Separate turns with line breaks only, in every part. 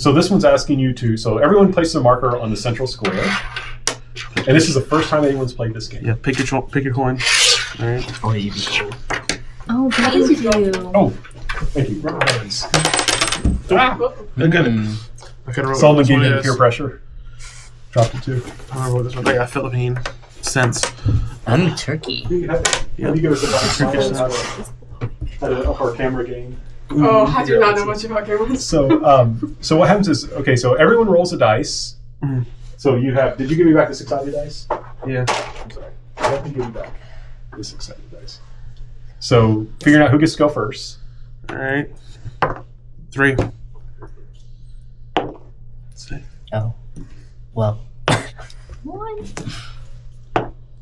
So this one's asking you to. So everyone places a marker on the central square, and this is the first time anyone's played this game.
Yeah, pick your coin. All right.
Oh, you'd be cool.
Oh, thank you.
Oh, thank you.
Again, I can remember
Solomon
what
gave
this
you
one is.
peer pressure. Dropped it too.
I remember what this one. I got Philippine cents.
I'm Turkey.
How do you give us how to up our camera game?
Oh, I do not know much about cameras.
So what happens is, okay, so everyone rolls a dice.
Mhm.
So you have, did you give me back the 6-sided dice?
Yeah.
I'm sorry. Let me give you back the 6-sided dice. So figuring out who gets to go first.
All right. 3. See.
Oh. Well.
1.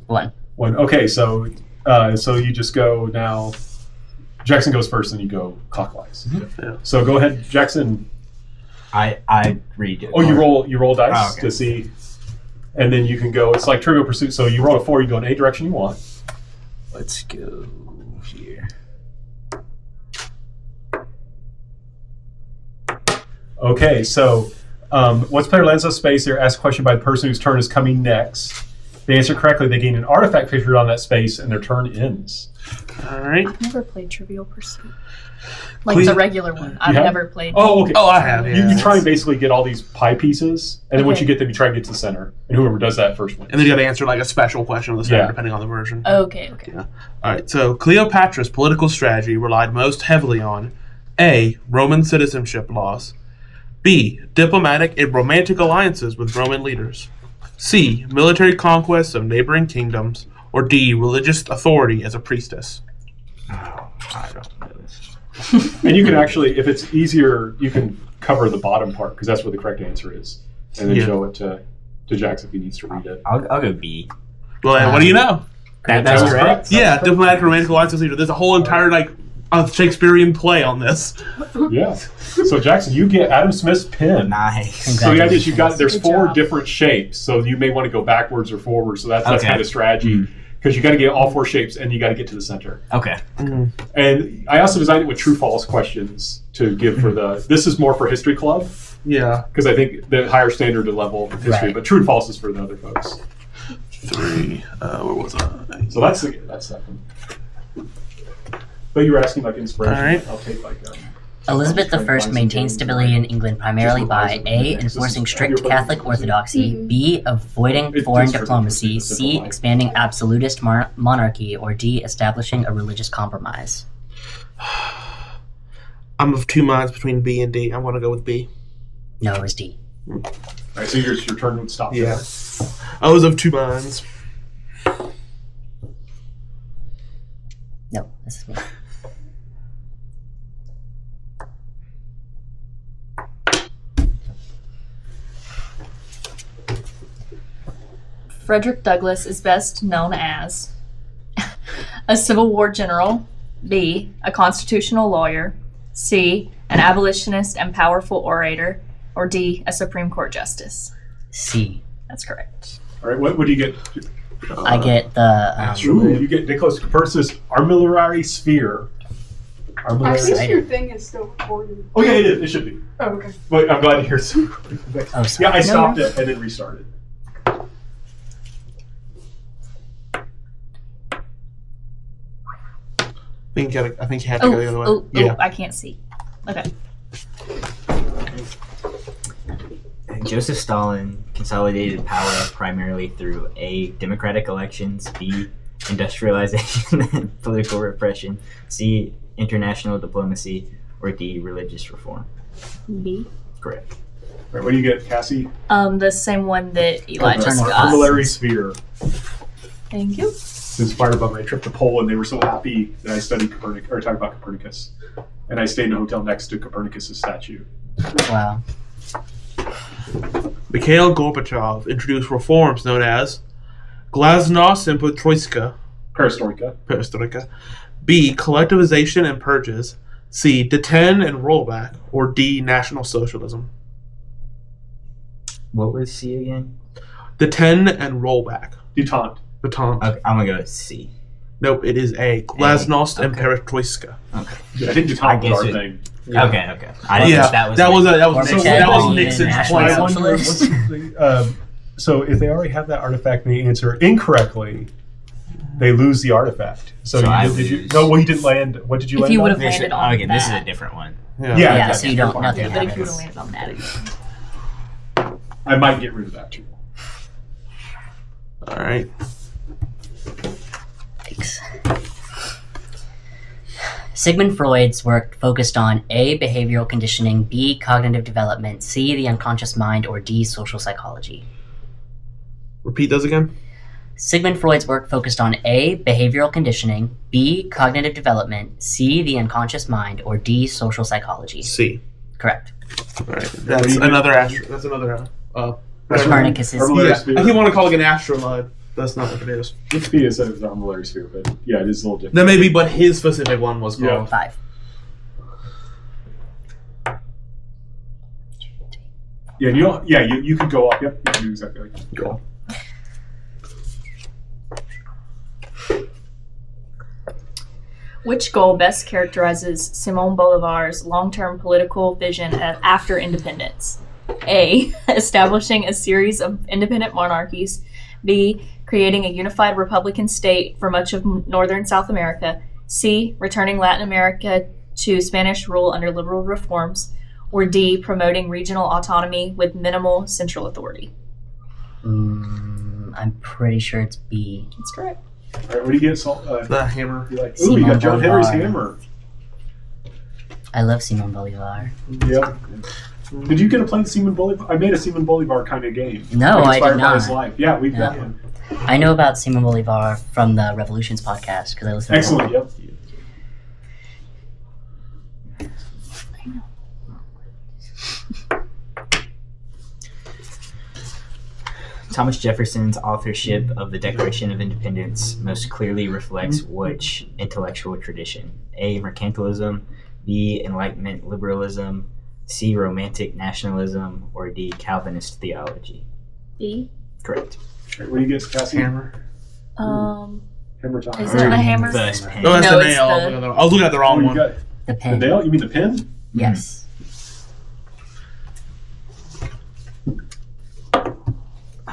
1.
One. Okay, so you just go now. Jackson goes first, and you go clockwise.
Yeah.
So go ahead, Jackson.
I read it.
Oh, you roll dice
Oh, okay.
to see, and then you can go. It's like Trivial Pursuit. So you roll a 4, you go in any direction you want.
Let's go here.
Okay, so once player lands on space, they're asked a question by the person whose turn is coming next. If they answer correctly, they gain an artifact featured on that space, and their turn ends.
All right.
I've never played Trivial Pursuit. Like
Please-
the regular one. I've
have?
never played.
Oh, okay.
Oh, I have. Yeah.
You try and basically get all these pie pieces, and then once
Okay.
you get them, you try and get to the center, and whoever does that first wins.
And then you got to answer like a special question on the center,
Yeah.
depending on the version.
Okay.
All right. So Cleopatra's political strategy relied most heavily on A. Roman citizenship laws, B. Diplomatic and romantic alliances with Roman leaders, C. Military conquests of neighboring kingdoms, or D. Religious authority as a priestess.
I don't know this.
And you can actually, if it's easier, you can cover the bottom part, because that's where the correct answer is, and then
Yeah.
show it to Jackson if he needs to read it.
I'll go B.
Well, what do you know?
That's
was
correct.
Yeah, diplomatic and romantic alliances leader. There's a whole entire Shakespearean play on this.
Yeah. So Jackson, you get Adam Smith's pin.
Nice.
So the idea is there's
Good
4
job.
different shapes, so you may want to go backwards or forwards. So that's
Okay.
kind of strategy, because you got to get all 4 shapes, and you got to get to the center.
Okay.
And I also designed it with true/false questions to give for the. This is more for History Club,
Yeah.
because I think the higher standard level of history,
Right.
but true and false is for the other folks.
3. Where was I?
So that's that one. But you were asking like inspiration.
All right.
I'll take like.
Elizabeth I maintained stability in England primarily by A. enforcing strict Catholic orthodoxy, B. avoiding foreign diplomacy, C. expanding absolutist monarchy, or D. establishing a religious compromise.
I'm of 2 minds between B and D. I'm going to go with B.
No, it was D.
All right, so your turn would stop.
Yeah.
there.
I was of 2 minds.
No, this is me.
Frederick Douglass is best known as a Civil War general, B. a constitutional lawyer, C. an abolitionist and powerful orator, or D. a Supreme Court justice.
C.
That's correct.
All right, what do you get?
I get the.
Ooh, you get Nicholas Copernicus' armillary sphere.
I
Armillary.
think your thing is still recording.
Oh yeah, it is. It should be.
Oh, okay.
But I'm glad to hear some.
Oh, sorry.
Yeah, I stopped
No.
it and then restarted.
I think you have to go the other way. Yeah.
I can't see. Okay.
Joseph Stalin consolidated power primarily through A. Democratic elections, B. Industrialization and political repression, C. International diplomacy, or D. Religious reform.
B.
Correct.
All right, what do you get, Cassie?
The same one that Eli just got.
Armillary sphere.
Thank you.
It's inspired by my trip to Poland. They were so happy that I studied Copernicus, or talked about Copernicus, and I stayed in a hotel next to Copernicus' statue.
Wow.
Mikhail Gorbachev introduced reforms known as Glasnost and Perestroika, B. Collectivization and purges, C. Deten and rollback, or D. National Socialism.
What was C again?
Deten and rollback.
Detente.
Detente.
Okay, I'm gonna go with C.
Nope, it is A. Glasnost and
Okay.
Perestroika.
Okay.
Yeah, I think the
I
top
guess
guard
it-
thing.
Okay. I didn't
Yeah,
think that was
that was
Gorbachev
that was
being
Nixon's
national
I
plan.
wonder
socialist.
so if they already have that artifact and they answer incorrectly, they lose the artifact. So,
So I
did you?
lose.
No, well, you didn't land. What did you
If
land
you
on?
would've
This
landed
is,
on
okay, this is a
that.
different one.
Yeah,
Yeah, so you don't.
fine.
Nothing
Yeah, but if you would
happens.
have landed on that,
I might get rid of that too.
All right.
Thanks. Sigmund Freud's work focused on A. Behavioral conditioning, B. Cognitive development, C. The unconscious mind, or D. Social psychology.
Repeat those again.
Sigmund Freud's work focused on A. Behavioral conditioning, B. Cognitive development, C. The unconscious mind, or D. Social psychology.
C.
Correct.
All right. That's another astro. That's another.
Copernicus's.
Herbal-
Yeah, I keep wanting to call it an astrolabe. That's not what it is.
It's B instead of the Muller sphere, but yeah, it is a little different.
That may be, but his specific one was
Yeah.
called.
5.
Yeah, you don't. Yeah, you could go up. Yep, you can do exactly like that.
Cool.
which goal best characterizes Simón Bolívar's long-term political vision after independence? A. Establishing a series of independent monarchies. B. Creating a unified republican state for much of northern South America. C. Returning Latin America to Spanish rule under liberal reforms. Or D. Promoting regional autonomy with minimal central authority.
I'm pretty sure it's B.
That's correct.
All right, what do you get? Salt.
The hammer.
You like? Ooh, you got John Henry's hammer.
I love Simón Bolívar.
Yep. Did you get a plain Simón Bolivar? I made a Simón Bolivar kind of game.
No,
Like
I
inspired
did
by his
not.
life. Yeah, we've got
No.
one.
I know about Simón Bolívar from the Revolutions podcast because I listen to
Excellent. Yep.
Thomas Jefferson's authorship of the Declaration of Independence most clearly reflects which intellectual tradition? A. Mercantilism, B. Enlightenment liberalism, C. Romantic nationalism, or D. Calvinist theology?
B.
Correct.
All right, what do you get, Cassie?
Hammer.
Hammer time.
Is that a hammer?
The pen.
No, that's
No,
the
it's
nail.
the-
I was looking at the
Oh,
wrong
you
one.
got
the
the
pen.
nail? You mean the pin?
Yes.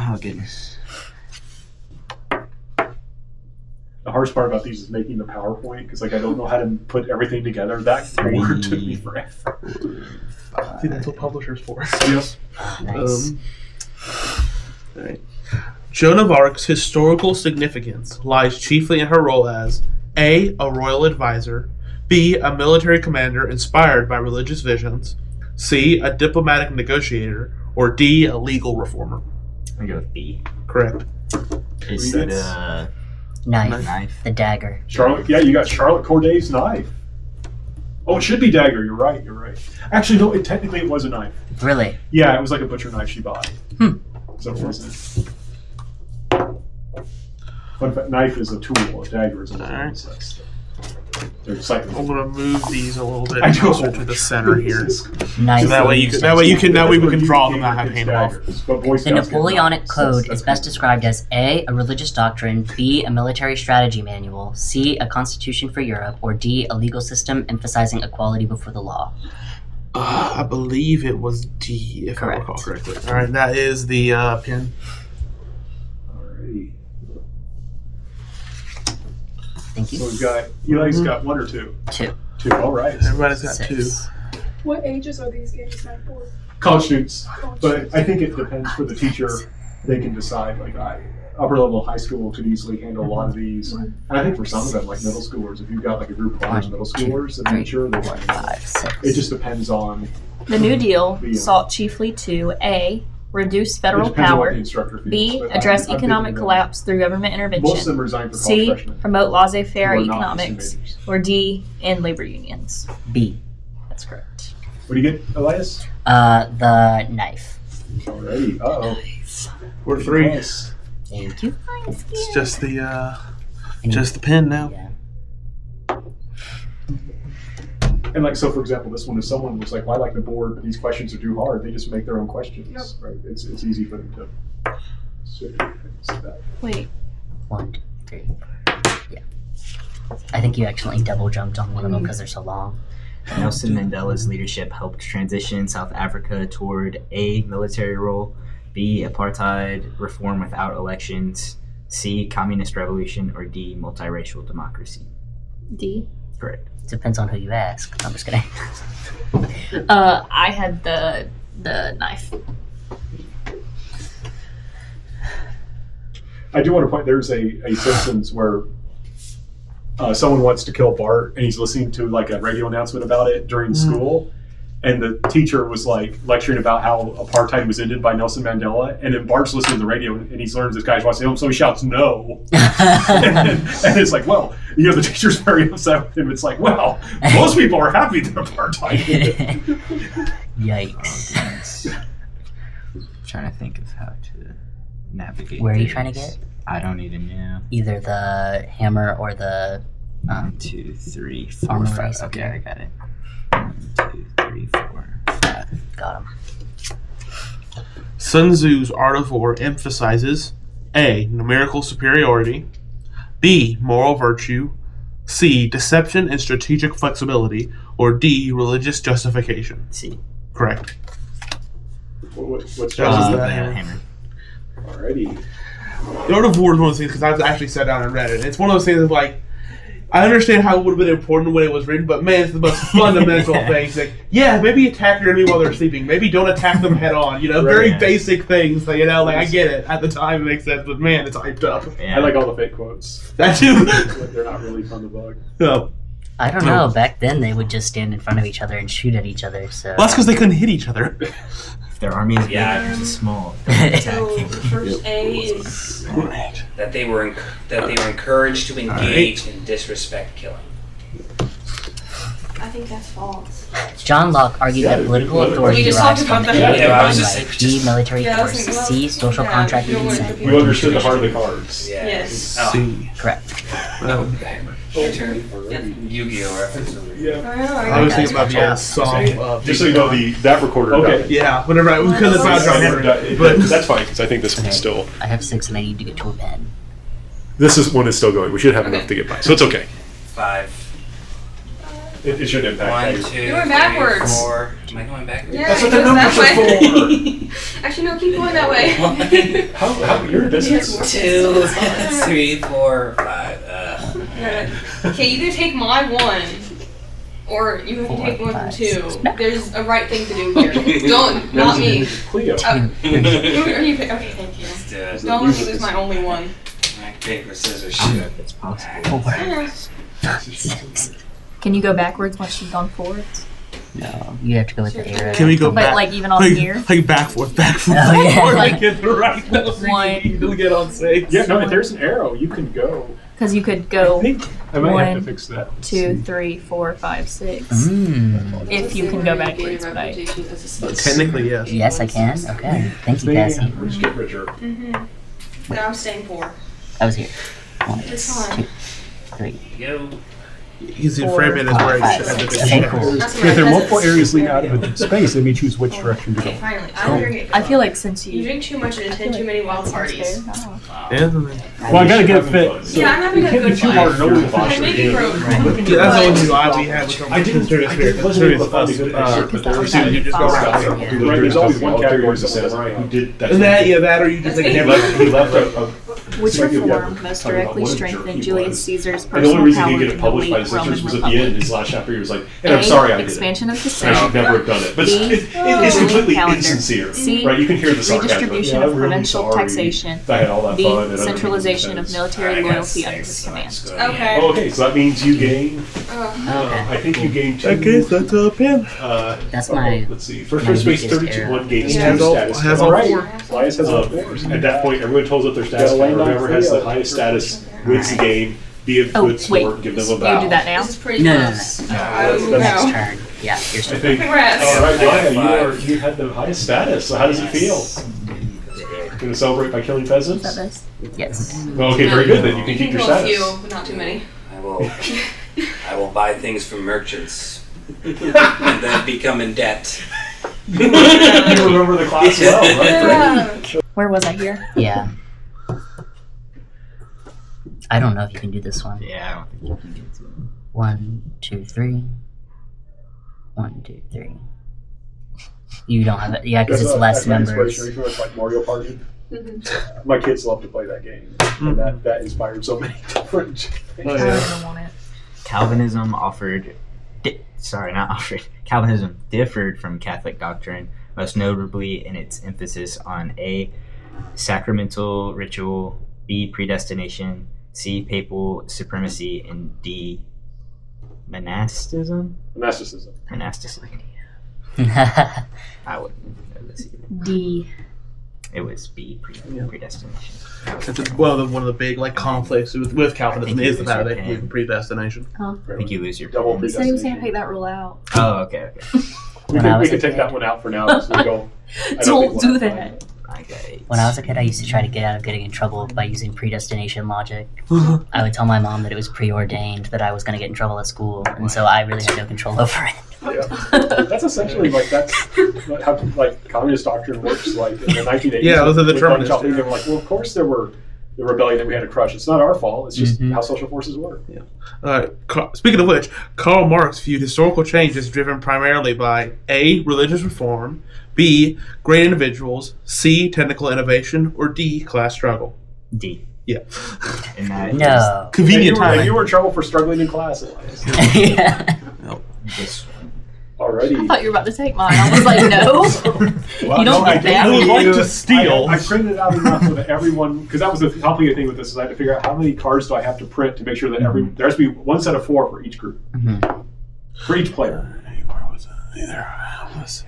Oh, goodness.
The hardest part about these is making the PowerPoint because like I don't know how to put everything together. That board took me forever.
I think that's what publishers for.
Yes.
Nice.
Right. Joan of Arc's historical significance lies chiefly in her role as A. a royal advisor, B. a military commander inspired by religious visions, C. a diplomatic negotiator, or D. a legal reformer.
I'm going to go with B.
Correct.
It's
Read it.
the
Knife.
knife.
The dagger.
Charlotte. Yeah, you got Charlotte Corday's knife. Oh, it should be dagger. You're right. You're right. Actually, no. Technically, it was a knife.
Really?
Yeah, it was like a butcher knife she bought. So it wasn't. Fun fact: knife is a tool. A dagger is a weapon.
Alright.
So that's- they're slightly.
I'm gonna move these a little bit
I know.
closer to the center here.
Nice.
So that way you can draw them, not have hand off.
The Napoleonic Code is best described as A. a religious doctrine, B. a military strategy manual, C. a constitution for Europe, or D. a legal system emphasizing equality before the law.
I believe it was D, if
Correct.
I recall correctly. All right, that is the pin.
Alrighty.
Thank you.
So we've got Eli's got 1 or 2.
2.
2. All right.
Everybody's got
6.
two.
What ages are these games meant for?
College students, but I think it depends for the teacher. They can decide. Like upper level high school could easily handle a lot of these, and I think for some of them, like middle schoolers, if you've got like a group of honors middle schoolers, then sure they might.
5, 6.
It just depends on.
The New Deal
Yeah.
sought chiefly to A. Reduce
It
federal
depends on what the
power.
instructor feels,
B.
but
Address
I'm
economic
thinking that
collapse through government
Most of
intervention.
them resign for college
C.
freshmen.
Promote laissez-faire
who are not
economics.
history majors.
Or D. End labor unions.
B.
That's correct.
What do you get, Elias?
The knife.
Alrighty. Uh oh.
We're 3.
Nice.
Thank you.
It's just the pin now.
Yeah.
And like so, for example, this one, if someone was like, "Well, I like the board, but these questions are too hard," they just make their own questions, right? It's easy for them to. So that.
Wait.
1, 2, 3. I think you accidentally double jumped on one of them because they're so long.
Nelson Mandela's leadership helped transition South Africa toward A, military rule, B, apartheid reform without elections, C, communist revolution, or D, multiracial democracy.
D.
Correct.
Depends on who you ask. I'm just kidding.
I had the knife.
I do want to point. There's a Simpsons where someone wants to kill Bart, and he's listening to like a radio announcement about it during school, and the teacher was like lecturing about how apartheid was ended by Nelson Mandela, and then Bart's listening to the radio, and he learns this guy's watching him, so he shouts no, and it's like, well, the teacher's very upset with him. It's like, well, most people are happy that apartheid ended.
Yikes.
I'm trying to think of how to navigate.
Where are you
this.
trying to get?
I don't even know.
Either the hammer or the
1, 2, 3, 4,
Armor
5.
race,
Okay,
okay.
I got it. 1, 2, 3, 4, 5.
got him.
Sun Tzu's Art of War emphasizes A. Numerical superiority, B. Moral virtue, C. Deception and strategic flexibility, or D. Religious justification.
C.
Correct.
What's
That was
John's
the
the
hammer.
hammer.
Alrighty.
The Art of War is one of those things because I've actually sat down and read it. It's one of those things that's like, I understand how it would have been important when it was written, but man, it's the most fundamental things. Like, yeah, maybe attack your enemy while they're sleeping. Maybe don't attack them head on.
Right.
Very basic things. Like, I get it. At the time, it makes sense, but man, it's hyped up.
Yeah.
I like all the fake quotes.
That too.
Like, they're not really fun to bug.
No.
I don't know. Back then, they would just stand in front of each other and shoot at each other. So
Well, that's because they couldn't hit each other.
If their army is big,
Yeah.
theirs is small. Don't attack.
So first A is
That they were encouraged to engage in disrespect killing.
I think that's false.
John Locke argued that political authority
We just
derives
talked
from
about
A,
that.
Yeah, I was
divine
just
right,
saying-
B, military
Yeah, I was
force,
thinking,
C, social
yeah,
contract
you
and
don't want
consent.
to
We understood the heart of the cards.
Yeah.
Yes.
Oh,
C.
Correct.
your turn. Yu-Gi-Oh reference.
I was thinking about the old song.
Just so you know, that recorder.
Okay.
died.
Yeah, whenever I because it's about John Henry.
But that's fine because I think this one's
Okay.
still.
I have 6 and I need to get to a pen.
This one is still going. We should have enough to get by, so it's okay.
5.
It shouldn't impact.
1, 2,
You're going
3,
backwards.
4. Am I going backwards?
Yeah,
That's
it
what the
goes that
numbers are
way. Actually, no, keep going that way.
How you're in business?
2, 3, 4, 5.
Okay, you can take my one, or you can take one from
5,
2.
6.
There's a right thing to do here. Don't, not me.
Cleo.
Oh, who are you? Okay, thank you.
Let's do it.
Don't let me lose my only one.
Rock, paper, scissors,
I don't know
shoot.
if it's possible.
6.
Can you go backwards once you've gone forwards?
No, you have to go with the arrow.
Can we go
But
back?
like even on
like,
here?
like back forth,
Oh, yeah.
or
Like,
like get the right number
one.
to get on 6.
Yeah, no, if there's an arrow, you can go.
Because you could go
I might have to
1,
fix that.
2, 3, 4, 5, 6.
Mm.
If you can go backwards, but I
Technically, yes.
Yes, I can. Okay. Thank you, Cassie.
Rich get richer.
Mm-hmm. Then I'm staying 4.
I was here. 1,
It's fine.
2, 3.
Yo.
You see, frame it is where
Five,
it
six.
should
Okay, cool.
That's
If there are multiple
cousins.
areas leading out of a space, then we choose which direction to
Okay,
go.
finally. I'm drinking.
I feel like since
You
you
drink too much and attend too many wild parties.
Yeah,
Well, I gotta get it fit. So
Yeah, I'm having a
it can't be
good
too
fight.
hard. No
I
one
may be broke.
that's the only reason why we had with
I didn't.
serious
I
spirit.
wasn't
Serious
able to find a
us.
good excerpt, but there was
That
you just go
would
around.
follow.
Right,
Right,
there's always one
category
category
that
that
says,
says who did that.
And that, or you just like
He
never.
left a
Which
Like, yeah,
reform most
talking about
directly
what a jerk
strengthened
he
Julius
was.
Caesar's
And the only
personal
reason
power
he
in
didn't get it
the
published by
late
his
Roman
sisters was at the
Republic?
end. His last chapter, he was like, and I'm
A,
sorry I did it.
expansion of the
I should
Senate.
never have done it. But
B,
it's completely
calendar.
insincere.
C,
Right? You can hear the sarcasm.
redistribution
Yeah,
of
I'm really
provincial
sorry
taxation.
that I had all that
D,
fun. And I don't think it
centralization
makes
of
sense.
military
I got
loyalty under
6,
his
so
command.
let's go ahead.
Okay.
Oh, okay, so that means you gain.
Oh.
I think you gain 2.
Okay, so that's a pin.
That's my.
Let's see. First
my
space
weakest
32
arrow.
one gains
Yeah.
2 status.
Has
points.
all
Right.
4.
Elias has all fours.
At that point, everyone tells up their
Gotta
stats.
land on
Whoever has the
Cleo.
highest status wins the game. Be a
Oh,
good
wait.
sport. Give them a
You
bow.
do that now?
This is pretty
No, no,
close.
no.
Oh,
Next
no.
turn. Yeah, your
I
turn.
think.
Congrats.
All right,
I got
Ryan,
5.
you had the highest status. So how does it feel? Going to celebrate by killing
Is that
peasants?
this?
Yes.
Well, okay, very good. Then you can
You
keep your
kill a
status.
few, but not too many.
I will buy things from merchants and then become in debt.
You remember the class well, right?
Yeah.
Where was I here?
Yeah. I don't know if you can do this one.
Yeah, I don't think you can get to it.
1, 2, 3. 1, 2, 3. You don't have it. Yeah, because it's less
That's my
numbers.
inspiration. It's like Mario Party.
Mm-hmm.
My kids love to play that game, and that inspired so many different things.
Oh,
I
yeah.
don't even want it.
Calvinism Calvinism differed from Catholic doctrine, most notably in its emphasis on A, sacramental ritual, B, predestination, C, papal supremacy, and D, monasticism.
Monasticism.
I wouldn't know this either.
D.
It was B, predestination.
It's one of the big like conflicts with Calvinism
I think
is the
you
fact
lose
that
your
you have predestination.
I think you lose your
Double
pen.
He said he was going to
predestination.
take that rule out.
Oh, okay.
We
When I
could,
was
we
a
could take
kid-
that one out for now. Because we go, I don't
Don't
think
do
we'll have
that.
time.
I got 8.
When I was a kid, I used to try to get out of getting in trouble by using predestination logic. I would tell my mom that it was preordained that I was going to get in trouble at school, and so I really had no control over it.
Yeah. That's essentially that's how like communist doctrine works. Like in the 1980s,
Yeah, those are the
with
Germanists.
Deng Xiaoping, they were like, well, of course there were the rebellion that we had to crush. It's not our fault. It's just
Mhm.
how social forces work.
Speaking of which, Karl Marx viewed historical change as driven primarily by A, religious reform, B, great individuals, C, technical innovation, or D, class struggle.
D.
Yeah.
And that
No.
Convenient
And
timing.
you were in trouble for struggling in class.
Yeah.
is this
Already.
I thought you were about to take mine. I was like, no.
Well,
You don't
I
get
did.
that.
I would like
I-
to steal.
I printed it out enough so that everyone, because that was the complicated thing with this, is I had to figure out how many cards do I have to print to make sure that there has to be one set of 4 for each group,
Mhm.
for each player.
Where was it? There. Let's see.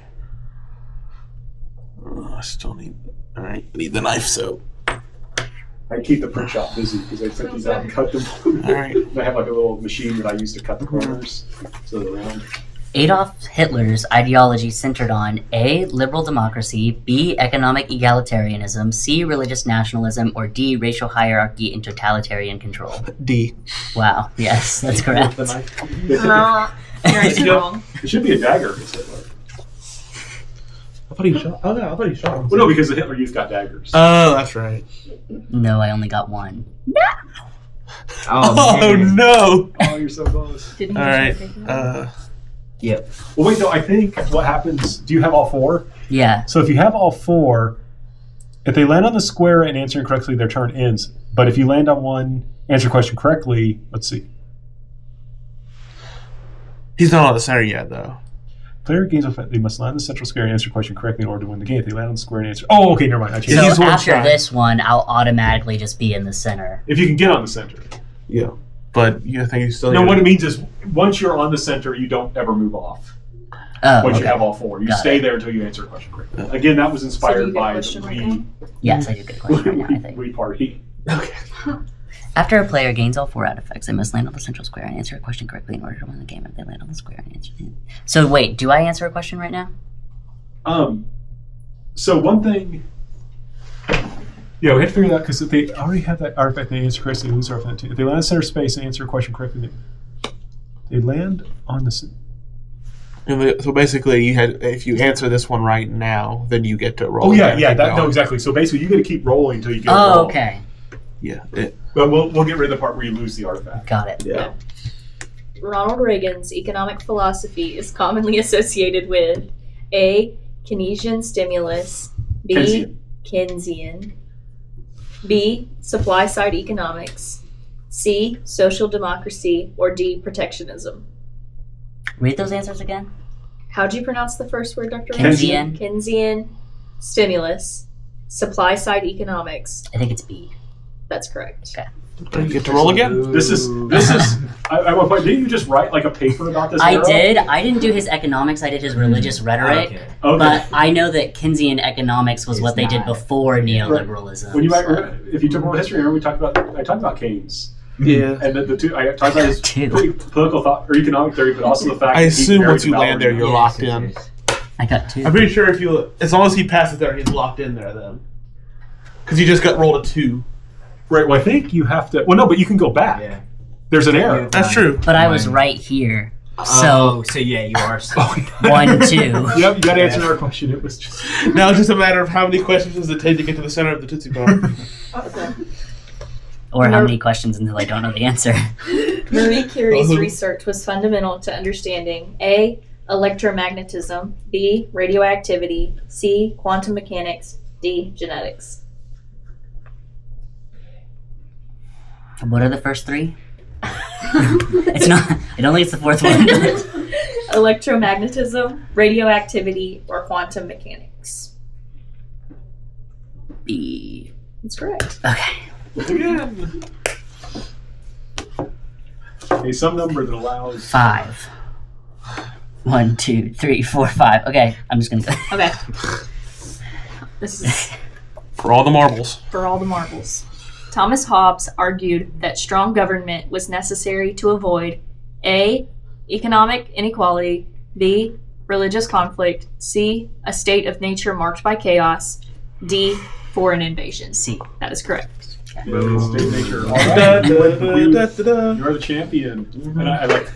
I still need. All right, I need the knife. So,
I keep the print shop busy because they print these out and cut them.
all right.
I have like a little machine that I use to cut the corners so they're round.
Adolf Hitler's ideology centered on A, liberal democracy, B, economic egalitarianism, C, religious nationalism, or D, racial hierarchy and totalitarian control.
D.
Wow, yes, that's correct.
The knife.
You're actually wrong.
It should be a dagger. It's Hitler.
I thought he shot. Oh yeah, I thought he shot him.
Well, no, because the Hitler Youth got daggers.
Oh, that's right.
No, I only got one.
Oh,
Oh
man.
no!
Oh, you're so close.
Didn't
All
you
right.
try to take that?
Yep.
Well, wait, no, I think what happens, do you have all 4?
Yeah.
So if you have all 4, if they land on the square and answer correctly, their turn ends. But if you land on one, answer your question correctly, let's see.
He's not on the center yet, though.
Player gains effect. They must land on the central square and answer your question correctly in order to win the game. If they land on the square and answer... Oh, okay, never mind. I changed
So
it.
he's one
after
shot.
this one, I'll automatically just be in the center.
If you can get on the center.
Yeah. But you think you still?
No,
need
what
to-
it means is once you're on the center, you don't ever move off.
Oh,
Once
okay.
you have all 4. You
Got
stay
it.
there until you answer a question correctly. Again, that was
So do
inspired
you get a
by
question
the
right now?
Yes, I do get a question right now, I think.
we party.
Okay.
After a player gains all 4 artifacts, they must land on the central square and answer a question correctly in order to win the game. If they land on the square and answer it. So wait, do I answer a question right now?
So one thing... Yeah, we have to figure that out because if they already have that artifact and they answer correctly, they lose artifact too. If they land in center space and answer a question correctly, they land on the...
So basically, if you answer this one right now, then you get to roll.
Oh, yeah,
again.
yeah,
Keep
that, no,
going.
exactly. So basically, you got to keep rolling until you get a
Oh,
roll.
okay.
Yeah.
But we'll get rid of the part where you lose the artifact.
Got it.
Yeah.
Ronald Reagan's economic philosophy is commonly associated with A. Keynesian stimulus, B. Keynesian, B. Supply side economics, C. Social democracy, or D. Protectionism.
Read those answers again.
How'd you pronounce the first word, Dr.
Keynesian.
Keynesian stimulus, supply side economics.
I think it's B.
That's correct.
You get to roll again.
This is. At one point, didn't you just write like a paper about this?
I
era?
did. I didn't do his economics. I did his religious rhetoric.
Okay.
Okay.
But I know that Keynesian economics was
It's
what they did
not.
before neoliberalism.
when you might,
so-
if you took world history, remember I talked about Keynes
Yeah.
and the two. I talked about his
Two.
political thought or economic theory, but also the fact.
I
that he
assume
married
once you land there,
Valerie.
you're locked in.
I got 2.
I'm pretty sure as long as he passes there, he's locked in there then. Because you just got rolled a 2.
Right. Well, I think you have to. Well, no, but you can go back.
Yeah.
There's an error.
That's true.
But I was
One.
right here.
So yeah, you are.
Oh,
1, 2.
Yep, you got to answer our question. It was just.
Now it's just a matter of how many questions does it take to get to the center of the Tootsie Pop.
or how many questions until I don't know the answer.
Marie Curie's research was fundamental to understanding A. Electromagnetism, B. Radioactivity, C. Quantum mechanics, D. Genetics.
What are the first three? It's not. I don't think it's the fourth one.
Electromagnetism, radioactivity, or quantum mechanics.
B.
That's correct.
Okay.
Again.
A sum number that allows
5. 1, 2, 3, 4, 5. Okay, I'm just gonna.
Okay. This is
For all the marbles.
for all the marbles. Thomas Hobbes argued that strong government was necessary to avoid A. Economic inequality, B. Religious conflict, C. A state of nature marked by chaos, D. Foreign invasion.
C.
That is correct.
state nature. All
Da,
right, you
da,
win the queen.
da, da, da.
You're the champion. And I like